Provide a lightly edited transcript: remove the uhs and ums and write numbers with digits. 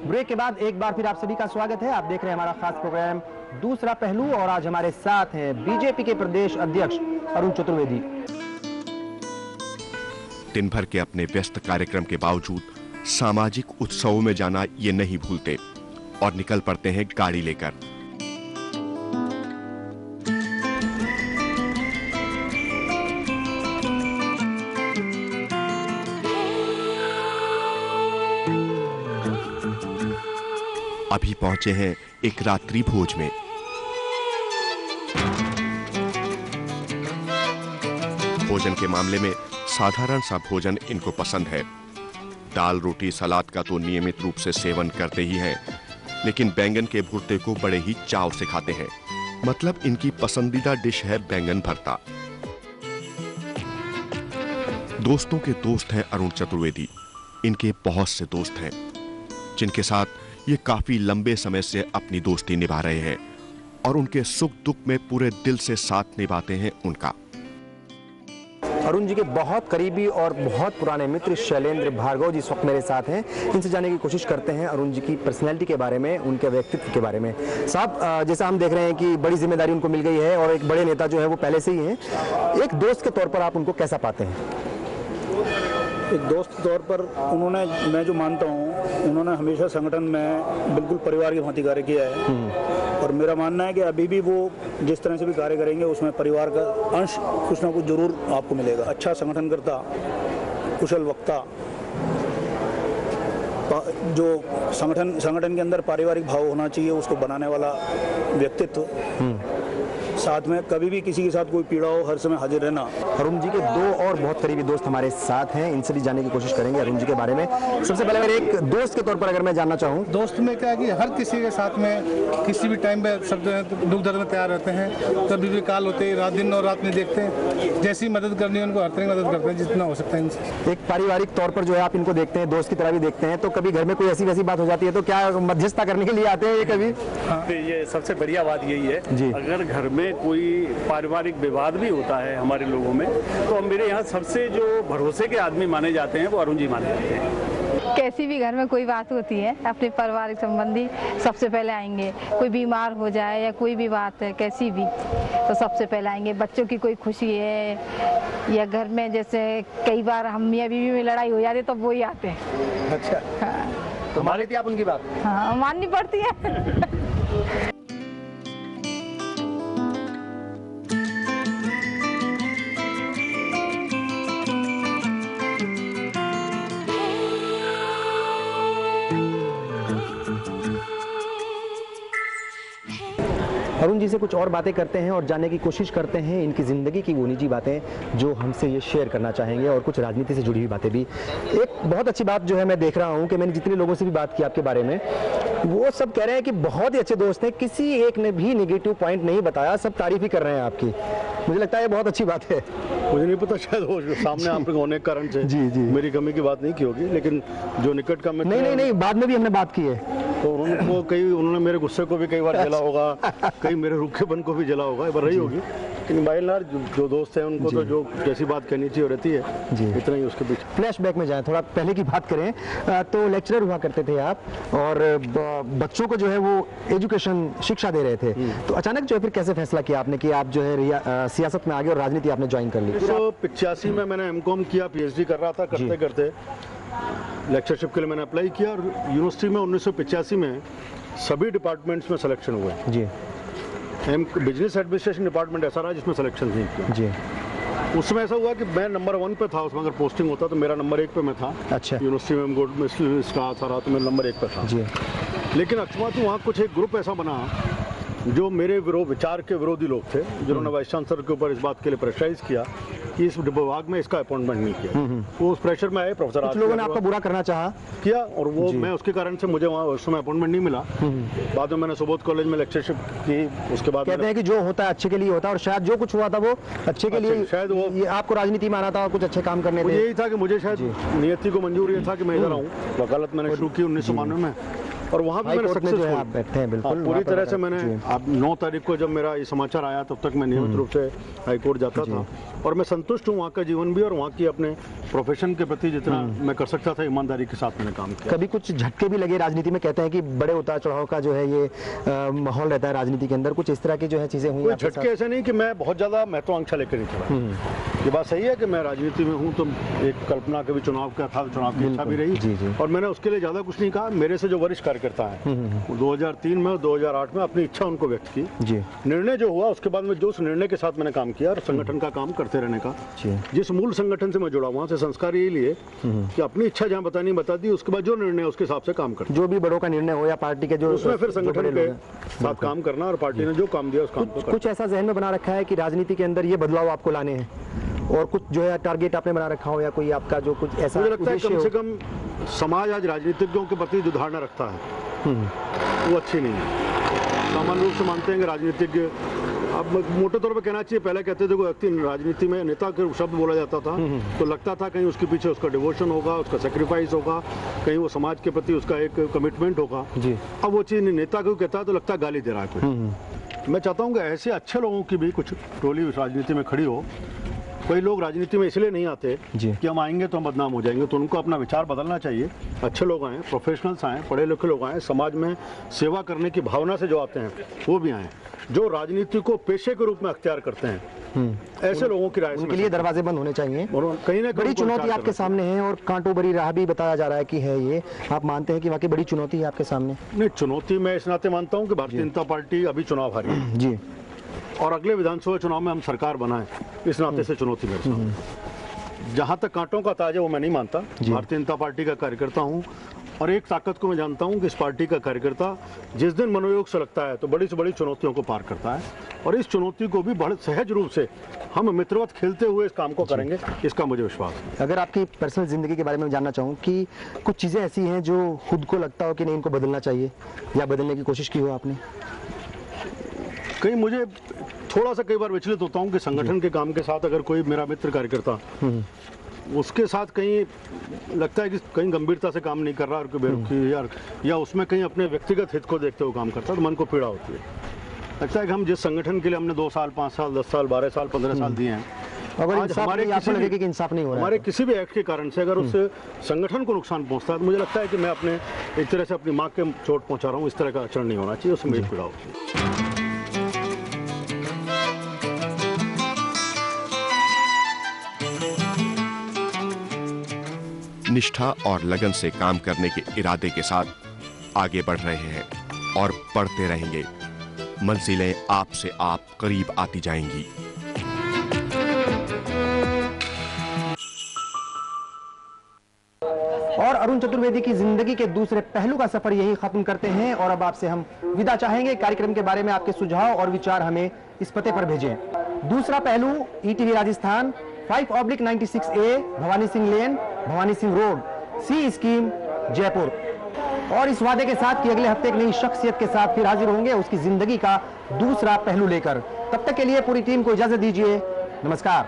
Break के बाद एक बार फिर आप सभी का स्वागत है। आप देख रहे हैं हमारा खास प्रोग्राम दूसरा पहलू और आज हमारे साथ हैं बीजेपी के प्रदेश अध्यक्ष अरुण चतुर्वेदी। दिन भर के अपने व्यस्त कार्यक्रम के बावजूद सामाजिक उत्सवों में जाना ये नहीं भूलते और निकल पड़ते हैं गाड़ी लेकर। अभी पहुंचे हैं एक रात्रि भोज में। भोजन के मामले में साधारण सा भोजन इनको पसंद है। दाल रोटी सलाद का तो नियमित रूप से सेवन करते ही हैं, लेकिन बैंगन के भुर्ते को बड़े ही चाव से खाते हैं। मतलब इनकी पसंदीदा डिश है बैंगन भरता। दोस्तों के दोस्त हैं अरुण चतुर्वेदी। इनके बहुत से दोस्त हैं जिनके साथ ये काफी लंबे समय से अपनी दोस्ती निभा रहे हैं और उनके सुख दुख में पूरे दिल से साथ निभाते हैं उनका। अरुण जी के बहुत करीबी और बहुत पुराने मित्र शैलेंद्र भार्गव जी इस वक्त मेरे साथ हैं। इनसे जानने की कोशिश करते हैं अरुण जी की पर्सनैलिटी के बारे में, उनके व्यक्तित्व के बारे में। साहब, जैसा हम देख रहे हैं कि बड़ी जिम्मेदारी उनको मिल गई है और एक बड़े नेता जो है वो पहले से ही हैं। एक दोस्त के तौर पर आप उनको कैसा पाते हैं? एक दोस्त के तौर पर उन्होंने, मैं जो मानता हूँ, उन्होंने हमेशा संगठन में बिल्कुल परिवार की भांति कार्य किया है और मेरा मानना है कि अभी भी वो जिस तरह से भी कार्य करेंगे उसमें परिवार का अंश कुछ ना कुछ जरूर आपको मिलेगा। अच्छा संगठन करता, कुशल वक्ता, जो संगठन के अंदर पारिवारिक भाव होना चाहिए उसको बनाने वाला व्यक्तित्व, साथ में कभी भी किसी के साथ कोई पीड़ा हो हर समय हाजिर रहना। अरुण जी के दो और बहुत करीबी दोस्त हमारे साथ हैं, इनसे भी जानने की कोशिश करेंगे अरुण जी के बारे में। सबसे पहले मेरे एक दोस्त के तौर पर अगर मैं जानना चाहूँ, दोस्त में क्या है कि हर किसी के साथ में किसी भी टाइम पे सब दुख दर्द में तैयार रहते हैं। कभी भी काल होते हैं, रात दिन और रात में देखते हैं, जैसी मदद करनी है उनको हर तरह की मदद करते हैं जितना हो सकता है इनसे। एक पारिवारिक तौर पर जो है आप इनको देखते हैं, दोस्त की तरह भी देखते हैं, तो कभी घर में कोई ऐसी वैसी बात हो जाती है तो क्या मध्यस्थता करने के लिए आते हैं ये कभी? हाँ, ये सबसे बढ़िया बात यही है जी। अगर घर में कोई पारिवारिक विवाद भी होता है हमारे लोगों में, तो मेरे यहाँ सबसे जो भरोसे के आदमी माने जाते हैं वो अरुण जी माने जाते हैं। कैसी भी घर में कोई बात होती है अपने पारिवारिक संबंधी सबसे पहले आएंगे। कोई बीमार हो जाए या कोई भी बात है कैसी भी, तो सबसे पहले आएंगे। बच्चों की कोई खुशी है या घर में जैसे कई बार हम मियां बीवी में लड़ाई हो जाती है तो वो ही आते हैं। अच्छा, हाँ। तो मान लेती आप उनकी बात? हाँ, माननी पड़ती है। अरुण जी से कुछ और बातें करते हैं और जानने की कोशिश करते हैं इनकी ज़िंदगी की वो निजी बातें जो हमसे ये शेयर करना चाहेंगे और कुछ राजनीति से जुड़ी हुई बातें भी। एक बहुत अच्छी बात जो है मैं देख रहा हूँ कि मैंने जितने लोगों से भी बात की आपके बारे में, वो सब कह रहे हैं कि बहुत ही अच्छे दोस्त हैं, किसी एक ने भी नेगेटिव पॉइंट नहीं बताया, सब तारीफ ही कर रहे हैं आपकी। मुझे लगता है ये बहुत अच्छी बात है। मुझे नहीं पता, शायद वो सामने आप होने के कारण से जी, जी। मेरी कमी की बात नहीं की होगी, लेकिन जो निकट का मित्र नहीं, बाद में भी हमने बात की है तो उन्होंने मेरे गुस्से को भी कई बार जला होगा, कई मेरे रूखेपन को भी जला होगा, रही होगी। लेकिन बाई लार जो दोस्त हैं उनको तो जो जैसी बात कहनी चाहिए रहती है जी, इतना ही उसके पीछे। फ्लैशबैक में जाएं, थोड़ा पहले की बात करें तो लेक्चरर हुआ करते थे आप और बच्चों को जो है वो एजुकेशन शिक्षा दे रहे थे, तो अचानक जो है फिर कैसे फैसला किया आपने कि आप जो है सियासत में आगे और राजनीति आपने ज्वाइन कर ली? 1985 में मैंने एमकॉम किया, पीएचडी कर रहा था, करते करते लेक्चरशिप के लिए मैंने अप्लाई किया और यूनिवर्सिटी में 1985 में सभी डिपार्टमेंट्स में सिलेक्शन हुए जी। बिजनेस एडमिनिस्ट्रेशन डिपार्टमेंट ऐसा रहा जिसमें सिलेक्शन नहीं किया जी। उसमें ऐसा हुआ कि मैं नंबर 1 पे था, उसमें अगर पोस्टिंग होता तो मेरा नंबर 1 पे मैं था। अच्छा। यूनिवर्सिटी में इसका आता रहा तो मैं नंबर 1 पे था जी। लेकिन अकस्मात वहाँ कुछ एक ग्रुप ऐसा बना जो मेरे विचार के विरोधी लोग थे, जिन्होंने वाइस चांसलर के ऊपर इस बात के लिए प्रेशराइज किया कि इस विभाग में इसका अपॉइंटमेंट नहीं किया। वो उस प्रेशर में आए, प्रोफेसर कुछ लोगों ने आपको बुरा करना किया और वो मैं उसके कारण से मुझे वहाँ उस समय अपॉइंटमेंट नहीं मिला। बाद में मैंने सुबोध कॉलेज में लेक्चरशिप की। उसके बाद कहते हैं कि जो होता है अच्छे के लिए होता है और शायद जो कुछ हुआ था वो अच्छे के लिए, शायद वो आपको राजनीति में आना था और कुछ अच्छे काम करने थे। यही था कि मुझे शायद नियति को मंजूर ये था कि मैं इधर आऊँ। वकालत मैंने शुरू की 1992 में और वहाँ भी मैंने हाईकोर्ट में जो है आप बैठे हैं, बिल्कुल पूरी तरह से मैंने अब 9 तारीख को जब मेरा ये समाचार आया तब तक मैं नियमित रूप से हाईकोर्ट जाता था और मैं संतुष्ट हूँ वहाँ का जीवन भी और वहाँ की अपने प्रोफेशन के प्रति जितना मैं कर सकता था ईमानदारी के साथ मैंने काम किया। कभी कुछ झटके भी लगे राजनीति में? कहते हैं कि बड़े उतार चढ़ाव का जो है ये माहौल रहता है राजनीति के अंदर, कुछ इस तरह की जो है चीजें हुई? कोई झटके ऐसे नहीं कि मैं बहुत ज्यादा महत्वाकांक्षा लेकर नहीं चला। ये बात सही है कि मैं राजनीति में हूँ तो एक कल्पना कभी चुनाव का था, चुनाव की इच्छा भी रही और मैंने उसके लिए ज्यादा कुछ नहीं कहा। मेरे से जो वरिष्ठ कार्यकर्ता है 2003 में और 2008 में अपनी इच्छा उनको व्यक्त की। निर्णय जो हुआ उसके बाद में जो उस निर्णय के साथ मैंने काम किया और संगठन का काम करते रहने का, जिस मूल संगठन से मैं जुड़ा वहाँ से संस्कार यही लिए कि अपनी इच्छा जहाँ बतानी बता दी, उसके बाद जो निर्णय उसके हिसाब से काम करना, जो भी बड़ों का निर्णय हो या पार्टी के जो उसमें फिर संगठन के साथ काम करना और पार्टी ने जो काम दिया उस काम को करना। कुछ ऐसा जहन में बना रखा है कि राजनीति के अंदर ये बदलाव आपको लाने हैं और कुछ जो है टारगेट आपने बना रखा हो या कोई आपका जो कुछ ऐसा? मुझे लगता है कम से कम समाज आज राजनीतिज्ञों के प्रति जो धारणा रखता है वो अच्छी नहीं है। सामान्य रूप से मानते हैं कि राजनीतिज्ञ, अब मोटे तौर पर कहना चाहिए, पहले कहते थे कोई व्यक्ति राजनीति में नेता के शब्द बोला जाता था तो लगता था कहीं उसके पीछे उसका डिवोशन होगा, उसका सेक्रीफाइस होगा, कहीं वो समाज के प्रति उसका एक कमिटमेंट होगा। अब वो चीज़ नेता को कहता है तो लगता है गाली दे रहा है कोई। मैं चाहता हूँ कि ऐसे अच्छे लोगों की भी कुछ टोली राजनीति में खड़ी हो। कई लोग राजनीति में इसलिए नहीं आते कि हम आएंगे तो हम बदनाम हो जाएंगे, तो उनको अपना विचार बदलना चाहिए। अच्छे लोग आएँ, प्रोफेशनल्स आएँ, पढ़े लिखे लोग आएँ, समाज में सेवा करने की भावना से जो आते हैं वो भी आएँ, जो राजनीति को पेशे के रूप में अख्तियार करते हैं। ऐसे लोगों की राय उनके लिए दरवाजे बंद होने चाहिए। कहीं ना बड़ी चुनौती आपके सामने है और कांटों भरी राह भी बताया जा रहा है कि है ये, आप मानते हैं कि वाकई बड़ी चुनौती है आपके सामने? नहीं, चुनौती मैं इस नाते मानता हूँ कि भारतीय जनता पार्टी अभी चुनाव हारी जी और अगले विधानसभा चुनाव में हम सरकार बनाएं, इस नाते से चुनौती मेरे सामने। जहाँ तक कांटों का ताज है वो मैं नहीं मानता। भारतीय जनता पार्टी का कार्यकर्ता हूँ और एक ताकत को मैं जानता हूँ कि इस पार्टी का कार्यकर्ता जिस दिन मनोयोग से लगता है तो बड़ी से बड़ी चुनौतियों को पार करता है और इस चुनौती को भी बड़े सहज रूप से हम मित्रवत खेलते हुए इस काम को करेंगे, इसका मुझे विश्वास है। अगर आपकी पर्सनल जिंदगी के बारे में जानना चाहूँ कि कुछ चीज़ें ऐसी हैं जो खुद को लगता हो कि नहीं इनको बदलना चाहिए या बदलने की कोशिश की हो आपने? कहीं मुझे थोड़ा सा कई बार विचलित होता हूँ कि संगठन के काम के साथ अगर कोई मेरा मित्र कार्यकर्ता उसके साथ कहीं लगता है कि कहीं गंभीरता से काम नहीं कर रहा और कोई बेरुखी या उसमें कहीं अपने व्यक्तिगत हित को देखते हुए काम करता है तो मन को पीड़ा होती है। लगता है कि हम जिस संगठन के लिए हमने 2 साल 5 साल 10 साल 12 साल 15 साल दिए हैं, अगर हमारे किसी भी एक्ट के कारण से अगर उस संगठन को नुकसान पहुंचता है तो मुझे लगता है कि मैं अपने एक तरह से अपनी माँ के चोट पहुंचा रहा हूँ। इस तरह का आचरण नहीं होना चाहिए, उससे मेरी पीड़ा होती है। निष्ठा और लगन से काम करने के इरादे के साथ आगे बढ़ रहे हैं और बढ़ते रहेंगे। मंजिलें आपसे आप करीब आती जाएंगी। और अरुण चतुर्वेदी की जिंदगी के दूसरे पहलू का सफर यही खत्म करते हैं और अब आपसे हम विदा चाहेंगे। कार्यक्रम के बारे में आपके सुझाव और विचार हमें इस पते पर भेजें। दूसरा पहलू ETV राजस्थान 5/96A भवानी सिंह लेन, भवानी सिंह रोड, सी स्कीम, जयपुर। और इस वादे के साथ कि अगले हफ्ते एक नई शख्सियत के साथ फिर हाजिर होंगे उसकी जिंदगी का दूसरा पहलू लेकर। तब तक के लिए पूरी टीम को इजाजत दीजिए। नमस्कार।